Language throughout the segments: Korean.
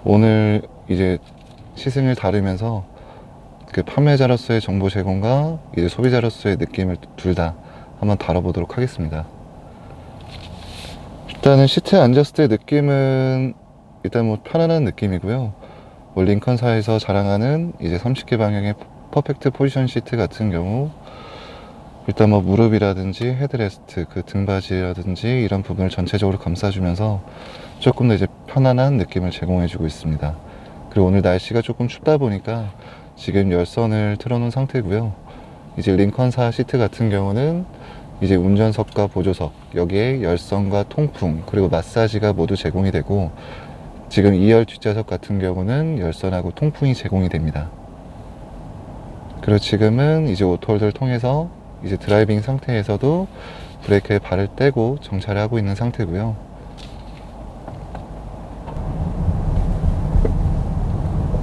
오늘 이제 시승을 다루면서 그 판매자로서의 정보 제공과 이제 소비자로서의 느낌을 둘 다 한번 다뤄보도록 하겠습니다. 일단은 시트에 앉았을 때 느낌은 일단 뭐 편안한 느낌이고요. 뭐 링컨사에서 자랑하는 이제 30개 방향의 퍼펙트 포지션 시트 같은 경우 일단 뭐 무릎이라든지 헤드레스트, 그 등받이라든지 이런 부분을 전체적으로 감싸주면서 조금 더 이제 편안한 느낌을 제공해주고 있습니다. 그리고 오늘 날씨가 조금 춥다 보니까 지금 열선을 틀어놓은 상태고요. 이제 링컨사 시트 같은 경우는 이제 운전석과 보조석, 여기에 열선과 통풍, 그리고 마사지가 모두 제공이 되고, 지금 2열 뒷좌석 같은 경우는 열선하고 통풍이 제공이 됩니다. 그리고 지금은 이제 오토홀드를 통해서 이제 드라이빙 상태에서도 브레이크에 발을 떼고 정차를 하고 있는 상태고요.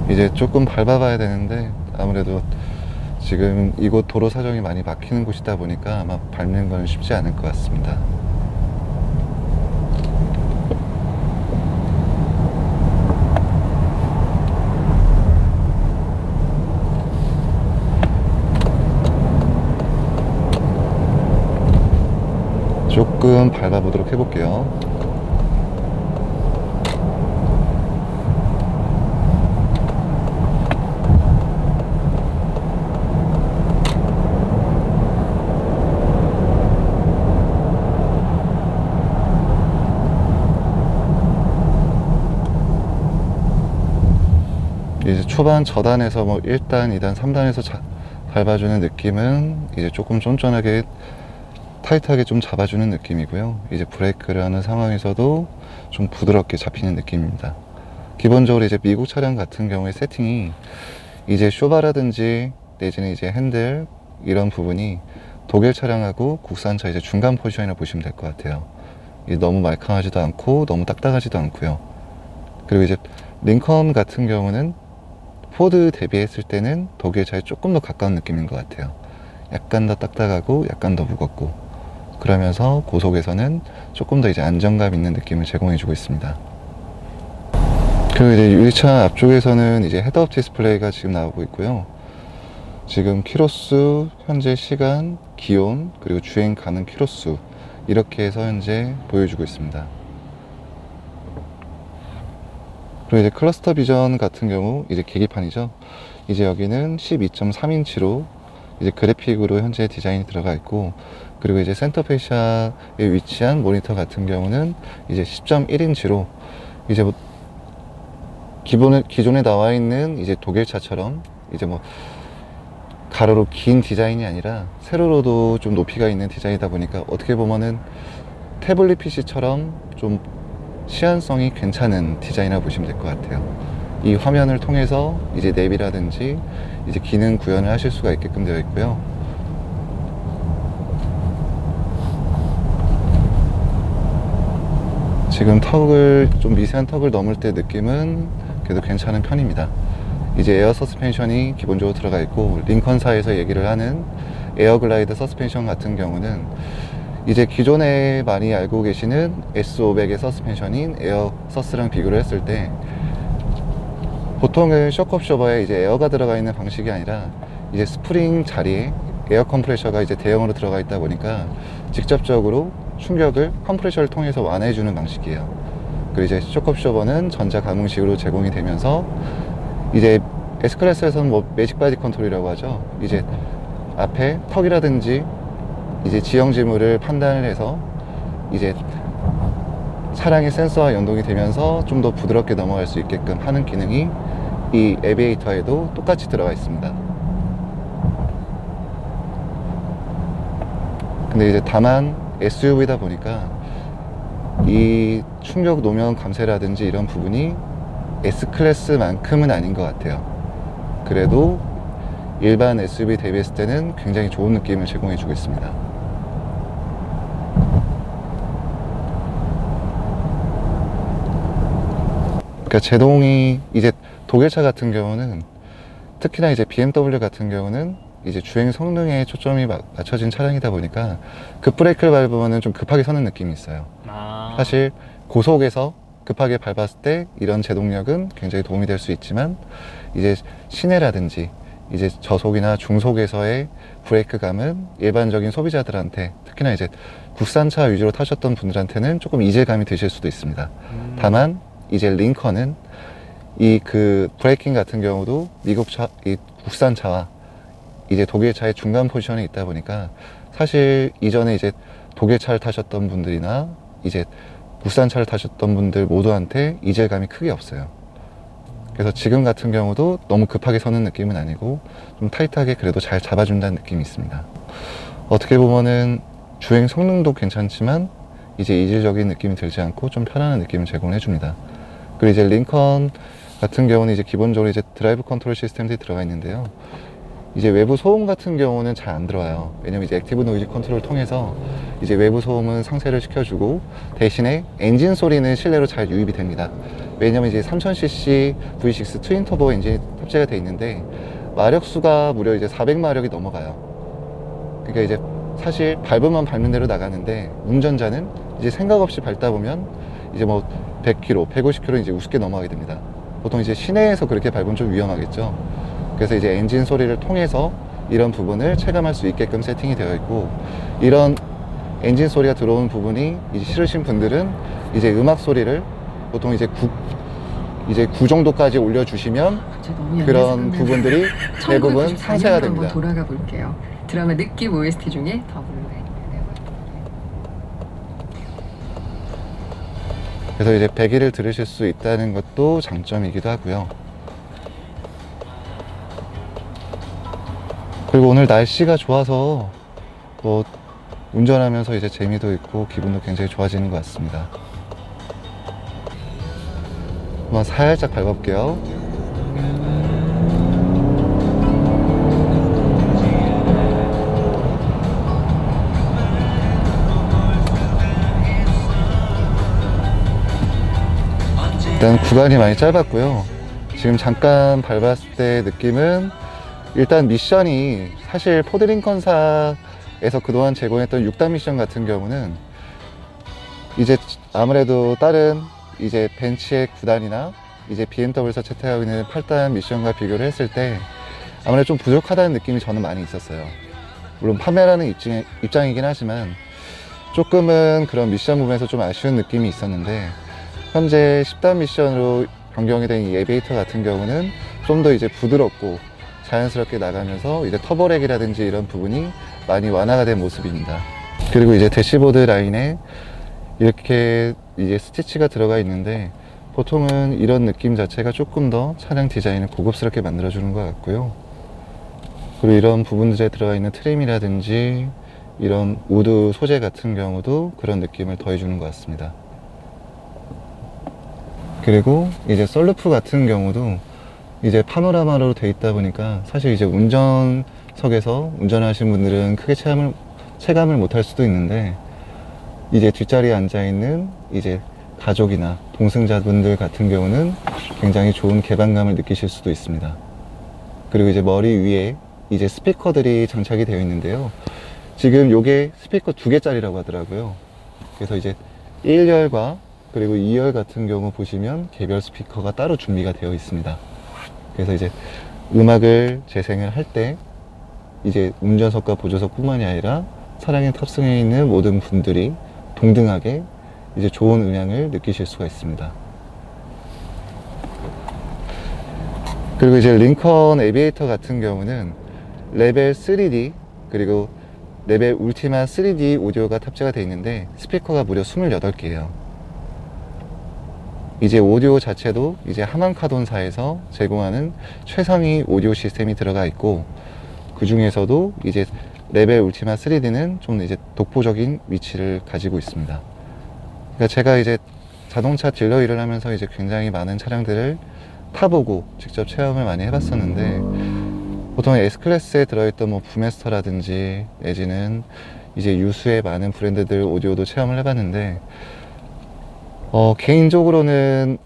이제 조금 밟아봐야 되는데 아무래도 지금 이곳 도로 사정이 많이 막히는 곳이다 보니까 아마 밟는 건 쉽지 않을 것 같습니다. 조금 밟아보도록 해볼게요. 이제 초반 저단에서 뭐 1단, 2단, 3단에서 밟아주는 느낌은 이제 조금 쫀쫀하게 타이트하게 좀 잡아주는 느낌이고요. 이제 브레이크를 하는 상황에서도 좀 부드럽게 잡히는 느낌입니다. 기본적으로 이제 미국 차량 같은 경우에 세팅이 이제 쇼바라든지 내지는 이제 핸들 이런 부분이 독일 차량하고 국산차 이제 중간 포지션이라고 보시면 될 것 같아요. 너무 말캉하지도 않고 너무 딱딱하지도 않고요. 그리고 이제 링컨 같은 경우는 포드 대비했을 때는 독일 차에 조금 더 가까운 느낌인 것 같아요. 약간 더 딱딱하고 약간 더 무겁고, 그러면서 고속에서는 조금 더 이제 안정감 있는 느낌을 제공해주고 있습니다. 그리고 이제 유리차 앞쪽에서는 이제 헤드업 디스플레이가 지금 나오고 있고요. 지금 키로수, 현재 시간, 기온, 그리고 주행 가능 키로수 이렇게 해서 현재 보여주고 있습니다. 그리고 이제 클러스터 비전 같은 경우 이제 계기판이죠. 이제 여기는 12.3인치로 이제 그래픽으로 현재 디자인이 들어가 있고, 그리고 이제 센터 페시아에 위치한 모니터 같은 경우는 이제 10.1인치로 이제 뭐 기존에 나와 있는 이제 독일차처럼 이제 뭐 가로로 긴 디자인이 아니라 세로로도 좀 높이가 있는 디자인이다 보니까 어떻게 보면은 태블릿 PC처럼 좀 시안성이 괜찮은 디자인이라고 보시면 될 것 같아요. 이 화면을 통해서 이제 내비라든지 이제 기능 구현을 하실 수가 있게끔 되어 있고요. 지금 좀 미세한 턱을 넘을 때 느낌은 그래도 괜찮은 편입니다. 이제 에어 서스펜션이 기본적으로 들어가 있고, 링컨사에서 얘기를 하는 에어글라이드 서스펜션 같은 경우는 이제 기존에 많이 알고 계시는 S500의 서스펜션인 에어 서스랑 비교를 했을 때 보통은 쇼크옵셔버에 이제 에어가 들어가 있는 방식이 아니라 이제 스프링 자리에 에어 컴프레셔가 이제 대형으로 들어가 있다 보니까 직접적으로 충격을 컴프레셔를 통해서 완화해주는 방식이에요. 그리고 이제 쇼크옵셔버는 전자 감응식으로 제공이 되면서 이제 S클래스에서는 뭐 매직 바디 컨트롤이라고 하죠. 이제 앞에 턱이라든지 이제 지형 지물을 판단을 해서 이제 차량의 센서와 연동이 되면서 좀 더 부드럽게 넘어갈 수 있게끔 하는 기능이 이 에비에이터에도 똑같이 들어가 있습니다. 근데 이제 다만 SUV다 보니까 이 충격 노면 감쇄라든지 이런 부분이 S클래스만큼은 아닌 것 같아요. 그래도 일반 SUV 대비했을 때는 굉장히 좋은 느낌을 제공해주고 있습니다. 그러니까 제동이 이제 독일차 같은 경우는 특히나 이제 BMW 같은 경우는 이제 주행 성능에 초점이 맞춰진 차량이다 보니까 급브레이크를 밟으면 좀 급하게 서는 느낌이 있어요. 사실 고속에서 급하게 밟았을 때 이런 제동력은 굉장히 도움이 될 수 있지만 이제 시내라든지 이제 저속이나 중속에서의 브레이크감은 일반적인 소비자들한테 특히나 이제 국산차 위주로 타셨던 분들한테는 조금 이질감이 드실 수도 있습니다. 다만 이제 링컨은 이 그 브레이킹 같은 경우도 미국차, 이 국산차와 이제 독일차의 중간 포지션에 있다 보니까 사실 이전에 이제 독일차를 타셨던 분들이나 이제 국산차를 타셨던 분들 모두한테 이질감이 크게 없어요. 그래서 지금 같은 경우도 너무 급하게 서는 느낌은 아니고 좀 타이트하게 그래도 잘 잡아준다는 느낌이 있습니다. 어떻게 보면은 주행 성능도 괜찮지만 이제 이질적인 느낌이 들지 않고 좀 편안한 느낌을 제공해 줍니다. 그리고 이제 링컨 같은 경우는 이제 기본적으로 이제 드라이브 컨트롤 시스템들이 들어가 있는데요. 이제 외부 소음 같은 경우는 잘 안 들어와요. 왜냐면 이제 액티브 노이즈 컨트롤을 통해서 이제 외부 소음은 상쇄를 시켜주고 대신에 엔진 소리는 실내로 잘 유입이 됩니다. 왜냐면 이제 3000cc V6 트윈 터보 엔진이 탑재가 되어 있는데 마력수가 무려 이제 400마력이 넘어가요. 그러니까 이제 사실 밟으면 밟는 대로 나가는데 운전자는 이제 생각 없이 밟다 보면 이제 뭐 100km, 150km 이제 우습게 넘어가게 됩니다. 보통 이제 시내에서 그렇게 밟으면 좀 위험하겠죠. 그래서 이제 엔진 소리를 통해서 이런 부분을 체감할 수 있게끔 세팅이 되어 있고, 이런 엔진 소리가 들어오는 부분이 이제 싫으신 분들은 이제 음악 소리를 보통 이제 9 정도까지 올려주시면 그런 부분들이 대부분 상쇄가 됩니다. 한번 돌아가 볼게요. 드라마 느낌 OST 중에 더블레. 그래서 이제 배기를 들으실 수 있다는 것도 장점이기도 하고요. 그리고 오늘 날씨가 좋아서 뭐 운전하면서 이제 재미도 있고 기분도 굉장히 좋아지는 것 같습니다. 한번 살짝 밟아볼게요. 일단 구간이 많이 짧았고요. 지금 잠깐 밟았을 때 느낌은 일단 미션이 사실 포드링컨사에서 그동안 제공했던 6단 미션 같은 경우는 이제 아무래도 다른 이제 벤츠의 9단이나 이제 BMW에서 채택하고 있는 8단 미션과 비교를 했을 때 아무래도 좀 부족하다는 느낌이 저는 많이 있었어요. 물론 판매라는 입장이긴 하지만 조금은 그런 미션 부분에서 좀 아쉬운 느낌이 있었는데, 현재 10단 미션으로 변경이 된 이 에비에이터 같은 경우는 좀 더 이제 부드럽고 자연스럽게 나가면서 이제 터보렉이라든지 이런 부분이 많이 완화가 된 모습입니다. 그리고 이제 대시보드 라인에 이렇게 이제 스티치가 들어가 있는데 보통은 이런 느낌 자체가 조금 더 차량 디자인을 고급스럽게 만들어주는 것 같고요. 그리고 이런 부분들에 들어가 있는 트림이라든지 이런 우드 소재 같은 경우도 그런 느낌을 더해주는 것 같습니다. 그리고 이제 썬루프 같은 경우도 이제 파노라마로 돼 있다 보니까 사실 이제 운전석에서 운전하시는 분들은 크게 체감을 못 할 수도 있는데, 이제 뒷자리에 앉아 있는 이제 가족이나 동승자분들 같은 경우는 굉장히 좋은 개방감을 느끼실 수도 있습니다. 그리고 이제 머리 위에 이제 스피커들이 장착이 되어 있는데요. 지금 요게 스피커 2개짜리라고 하더라고요. 그래서 이제 1열과 그리고 2열 같은 경우 보시면 개별 스피커가 따로 준비가 되어 있습니다. 그래서 이제 음악을 재생을 할 때 이제 운전석과 보조석 뿐만이 아니라 차량에 탑승해 있는 모든 분들이 동등하게 이제 좋은 음향을 느끼실 수가 있습니다. 그리고 이제 링컨 에비에이터 같은 경우는 레벨 3D 그리고 레벨 울티마 3D 오디오가 탑재가 되어 있는데 스피커가 무려 28개예요. 이제 오디오 자체도 이제 하만카돈사에서 제공하는 최상위 오디오 시스템이 들어가 있고, 그 중에서도 이제 레벨 울티마 3D는 좀 이제 독보적인 위치를 가지고 있습니다. 그러니까 제가 이제 자동차 딜러 일을 하면서 이제 굉장히 많은 차량들을 타보고 직접 체험을 많이 해봤었는데, 보통 S클래스에 들어있던 뭐 부메스터라든지 내지는 이제 유수의 많은 브랜드들 오디오도 체험을 해봤는데, 개인적으로는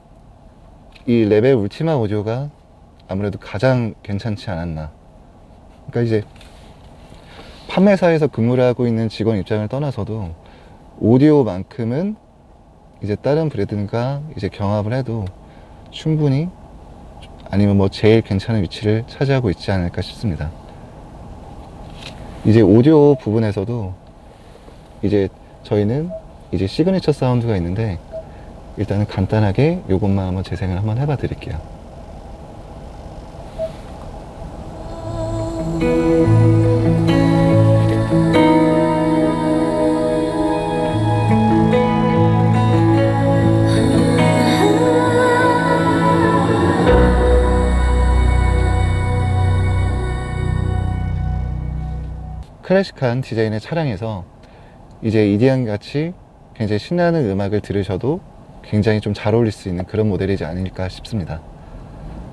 이 레벨 울티마 오디오가 아무래도 가장 괜찮지 않았나. 그러니까 이제 판매사에서 근무를 하고 있는 직원 입장을 떠나서도 오디오만큼은 이제 다른 브랜드가 이제 경합을 해도 충분히 아니면 뭐 제일 괜찮은 위치를 차지하고 있지 않을까 싶습니다. 이제 오디오 부분에서도 이제 저희는 이제 시그니처 사운드가 있는데 일단은 간단하게 요것만 한번 재생을 한번 해봐 드릴게요. 클래식한 디자인의 차량에서 이제 EDM 같이 굉장히 신나는 음악을 들으셔도 굉장히 좀 잘 어울릴 수 있는 그런 모델이지 않을까 싶습니다.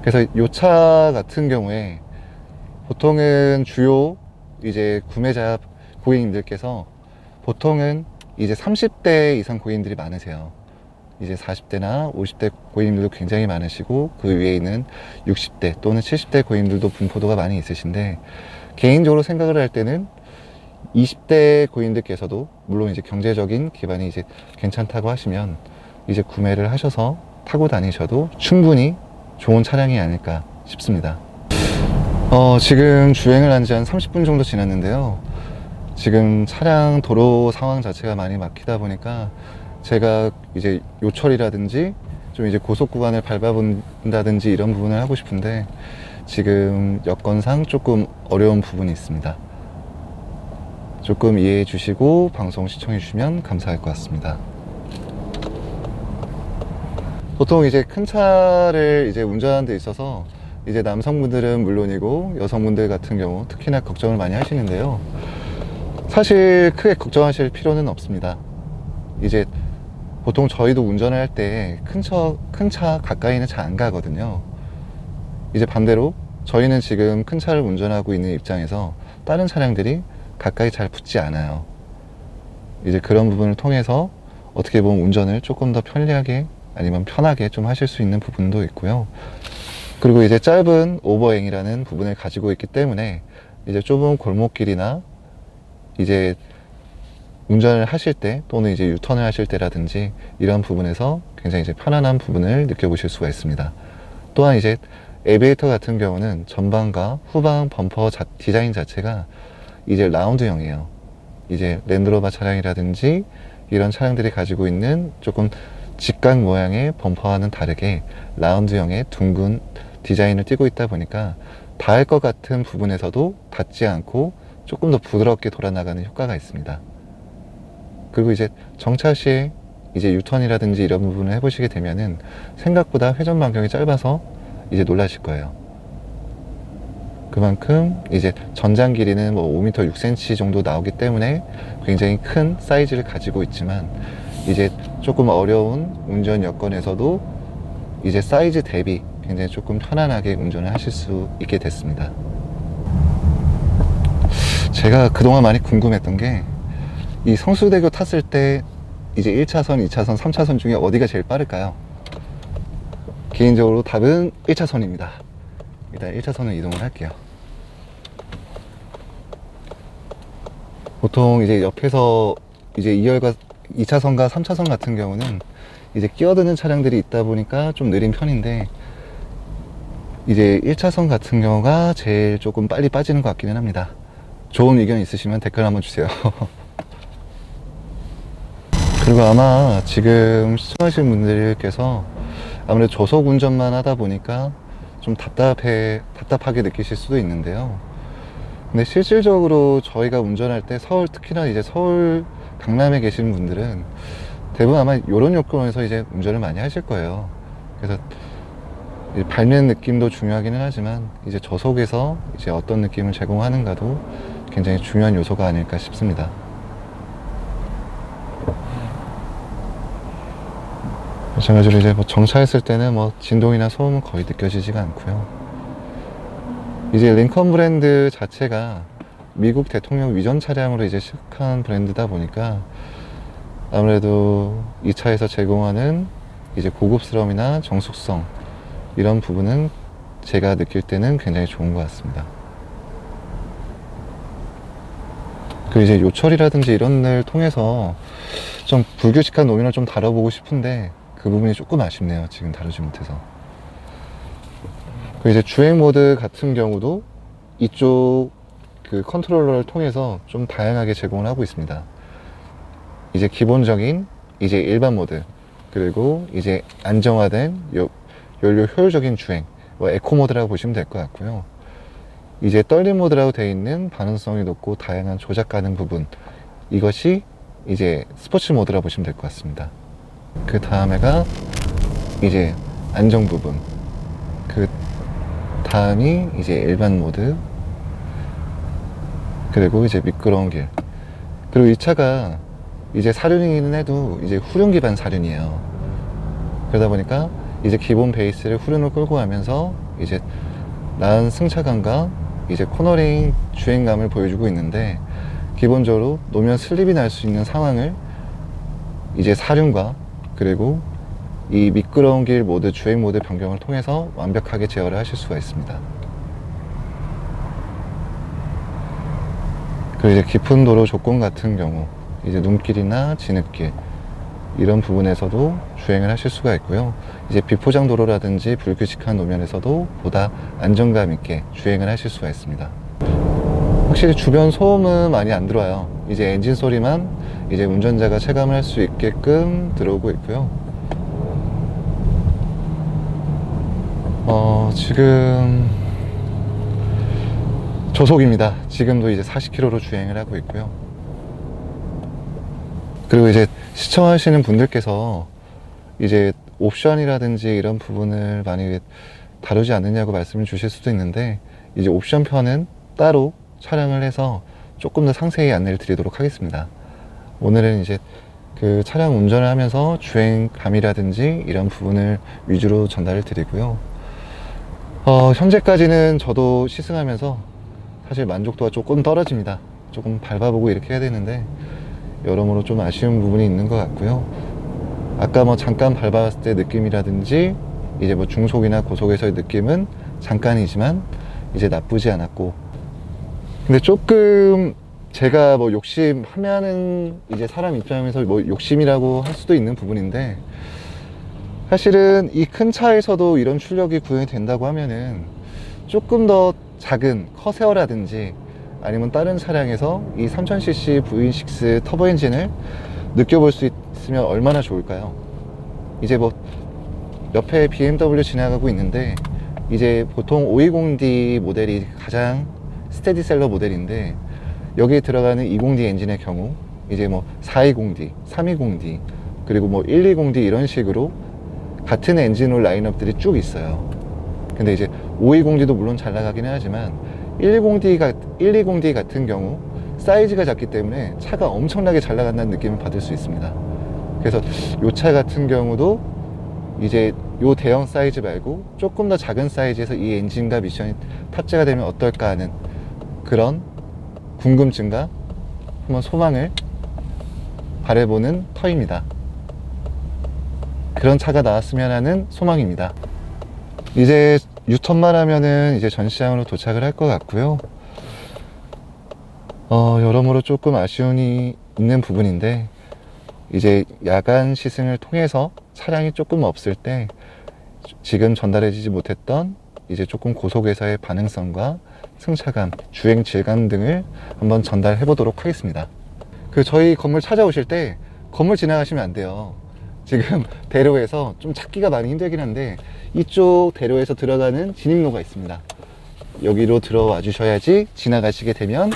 그래서 이 차 같은 경우에 보통은 주요 이제 구매자 고객님들께서 보통은 이제 30대 이상 고객님들이 많으세요. 이제 40대나 50대 고객님들도 굉장히 많으시고 그 위에 있는 60대 또는 70대 고객님들도 분포도가 많이 있으신데 개인적으로 생각을 할 때는 20대 고객님들께서도 물론 이제 경제적인 기반이 이제 괜찮다고 하시면 이제 구매를 하셔서 타고 다니셔도 충분히 좋은 차량이 아닐까 싶습니다. 지금 주행을 한 지 한 30분 정도 지났는데요. 지금 차량 도로 상황 자체가 많이 막히다 보니까 제가 이제 요철이라든지 좀 이제 고속 구간을 밟아본다든지 이런 부분을 하고 싶은데 지금 여건상 조금 어려운 부분이 있습니다. 조금 이해해 주시고 방송 시청해 주시면 감사할 것 같습니다. 보통 이제 큰 차를 이제 운전하는 데 있어서 이제 남성분들은 물론이고 여성분들 같은 경우 특히나 걱정을 많이 하시는데요. 사실 크게 걱정하실 필요는 없습니다. 이제 보통 저희도 운전을 할 때 큰 차 가까이는 잘 안 가거든요. 이제 반대로 저희는 지금 큰 차를 운전하고 있는 입장에서 다른 차량들이 가까이 잘 붙지 않아요. 이제 그런 부분을 통해서 어떻게 보면 운전을 조금 더 편리하게 아니면 편하게 좀 하실 수 있는 부분도 있고요. 그리고 이제 짧은 오버행이라는 부분을 가지고 있기 때문에 이제 좁은 골목길이나 이제 운전을 하실 때 또는 이제 유턴을 하실 때라든지 이런 부분에서 굉장히 이제 편안한 부분을 느껴보실 수가 있습니다. 또한 이제 에비에이터 같은 경우는 전방과 후방 범퍼 디자인 자체가 이제 라운드형이에요. 이제 랜드로버 차량이라든지 이런 차량들이 가지고 있는 조금 직각 모양의 범퍼와는 다르게 라운드형의 둥근 디자인을 띠고 있다 보니까 닿을 것 같은 부분에서도 닿지 않고 조금 더 부드럽게 돌아나가는 효과가 있습니다. 그리고 이제 정차 시에 이제 유턴이라든지 이런 부분을 해보시게 되면은 생각보다 회전 반경이 짧아서 이제 놀라실 거예요. 그만큼 이제 전장 길이는 뭐 5m 6cm 정도 나오기 때문에 굉장히 큰 사이즈를 가지고 있지만 이제 조금 어려운 운전 여건에서도 이제 사이즈 대비 굉장히 조금 편안하게 운전을 하실 수 있게 됐습니다. 제가 그동안 많이 궁금했던 게 이 성수대교 탔을 때 이제 1차선, 2차선, 3차선 중에 어디가 제일 빠를까요? 개인적으로 답은 1차선입니다. 일단 1차선을 이동을 할게요. 보통 이제 옆에서 이제 2차선과 3차선 같은 경우는 이제 끼어드는 차량들이 있다 보니까 좀 느린 편인데 이제 1차선 같은 경우가 제일 조금 빨리 빠지는 것 같기는 합니다. 좋은 의견 있으시면 댓글 한번 주세요. 그리고 아마 지금 시청하시는 분들께서 아무래도 저속 운전만 하다 보니까 좀 답답하게 느끼실 수도 있는데요. 근데 실질적으로 저희가 운전할 때 서울, 특히나 이제 서울 강남에 계시는 분들은 대부분 아마 이런 요건에서 이제 운전을 많이 하실 거예요. 그래서 밟는 느낌도 중요하기는 하지만 이제 저속에서 이제 어떤 느낌을 제공하는가도 굉장히 중요한 요소가 아닐까 싶습니다. 마찬가지로 이제 뭐 정차했을 때는 뭐 진동이나 소음은 거의 느껴지지가 않고요. 이제 링컨 브랜드 자체가 미국 대통령 위전 차량으로 이제 시작한 브랜드다 보니까 아무래도 이 차에서 제공하는 이제 고급스러움이나 정숙성 이런 부분은 제가 느낄 때는 굉장히 좋은 것 같습니다. 그리고 이제 요철이라든지 이런 걸 통해서 좀 좀 불규칙한 노면을 좀 다뤄보고 싶은데 그 부분이 조금 아쉽네요. 지금 다루지 못해서. 그리고 이제 주행 모드 같은 경우도 이쪽 그 컨트롤러를 통해서 좀 다양하게 제공을 하고 있습니다. 이제 기본적인 이제 일반 모드, 그리고 이제 안정화된 연료 효율적인 주행, 뭐 에코 모드라고 보시면 될 것 같고요. 이제 떨림 모드라고 되어 있는 반응성이 높고 다양한 조작 가능 부분, 이것이 이제 스포츠 모드라고 보시면 될 것 같습니다. 그 다음에가 이제 안정 부분, 그 다음이 이제 일반 모드, 그리고 이제 미끄러운 길. 그리고 이 차가 이제 사륜이기는 해도 이제 후륜 기반 사륜이에요. 그러다 보니까 이제 기본 베이스를 후륜으로 끌고 가면서 이제 나은 승차감과 이제 코너링 주행감을 보여주고 있는데, 기본적으로 노면 슬립이 날 수 있는 상황을 이제 사륜과 그리고 이 미끄러운 길 모드, 주행 모드 변경을 통해서 완벽하게 제어를 하실 수가 있습니다. 그리고 이제 깊은 도로 조건 같은 경우, 이제 눈길이나 진흙길 이런 부분에서도 주행을 하실 수가 있고요. 이제 비포장 도로라든지 불규칙한 노면에서도 보다 안정감 있게 주행을 하실 수가 있습니다. 확실히 주변 소음은 많이 안 들어와요. 이제 엔진 소리만 이제 운전자가 체감을 할 수 있게끔 들어오고 있고요. 지금 저속입니다. 지금도 이제 40km로 주행을 하고 있고요. 그리고 이제 시청하시는 분들께서 이제 옵션이라든지 이런 부분을 많이 다루지 않느냐고 말씀을 주실 수도 있는데, 이제 옵션 편은 따로 촬영을 해서 조금 더 상세히 안내를 드리도록 하겠습니다. 오늘은 이제 그 차량 운전을 하면서 주행감이라든지 이런 부분을 위주로 전달을 드리고요. 현재까지는 저도 시승하면서 사실 만족도가 조금 떨어집니다. 조금 밟아보고 이렇게 해야 되는데 여러모로 좀 아쉬운 부분이 있는 것 같고요. 아까 뭐 잠깐 밟았을 때 느낌이라든지 이제 뭐 중속이나 고속에서의 느낌은 잠깐이지만 이제 나쁘지 않았고, 근데 조금 제가 뭐 욕심하면은 이제 사람 입장에서 뭐 욕심이라고 할 수도 있는 부분인데, 사실은 이 큰 차에서도 이런 출력이 구현이 된다고 하면은 조금 더 작은 커세어라든지 아니면 다른 차량에서 이 3000cc V6 터보 엔진을 느껴볼 수 있으면 얼마나 좋을까요? 이제 뭐 옆에 BMW 지나가고 있는데, 이제 보통 520D 모델이 가장 스테디셀러 모델인데, 여기에 들어가는 20D 엔진의 경우 이제 뭐 420D, 320D, 그리고 뭐 120D 이런 식으로 같은 엔진홀 라인업들이 쭉 있어요. 근데 이제 520D도 물론 잘 나가기는 하지만 120D 같은 경우 사이즈가 작기 때문에 차가 엄청나게 잘 나간다는 느낌을 받을 수 있습니다. 그래서 이 차 같은 경우도 이제 이 대형 사이즈 말고 조금 더 작은 사이즈에서 이 엔진과 미션이 탑재가 되면 어떨까 하는 그런 궁금증과 한번 소망을 바라보는 터입니다. 그런 차가 나왔으면 하는 소망입니다. 이제 유턴만 하면은 이제 전시장으로 도착을 할 것 같고요. 여러모로 조금 아쉬움이 있는 부분인데, 이제 야간 시승을 통해서 차량이 조금 없을 때 지금 전달해지지 못했던 이제 조금 고속에서의 반응성과 승차감, 주행 질감 등을 한번 전달해 보도록 하겠습니다. 저희 건물 찾아오실 때 건물 지나가시면 안 돼요. 지금 대로에서 좀 찾기가 많이 힘들긴 한데 이쪽 대로에서 들어가는 진입로가 있습니다. 여기로 들어와 주셔야지 지나가시게 되면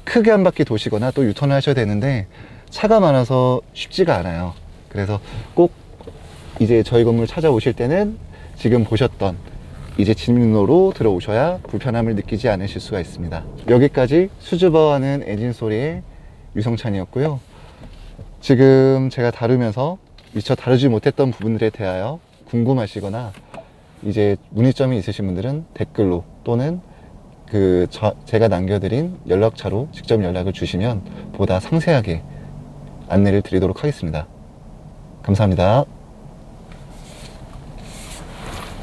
크게 한 바퀴 도시거나 또 유턴을 하셔야 되는데 차가 많아서 쉽지가 않아요. 그래서 꼭 이제 저희 건물 찾아오실 때는 지금 보셨던 이제 진입로로 들어오셔야 불편함을 느끼지 않으실 수가 있습니다. 여기까지 수줍어하는 엔진 소리의 유성찬이었고요. 지금 제가 다루면서 미처 다루지 못했던 부분들에 대하여 궁금하시거나 이제 문의점이 있으신 분들은 댓글로 또는 제가 남겨드린 연락처로 직접 연락을 주시면 보다 상세하게 안내를 드리도록 하겠습니다. 감사합니다.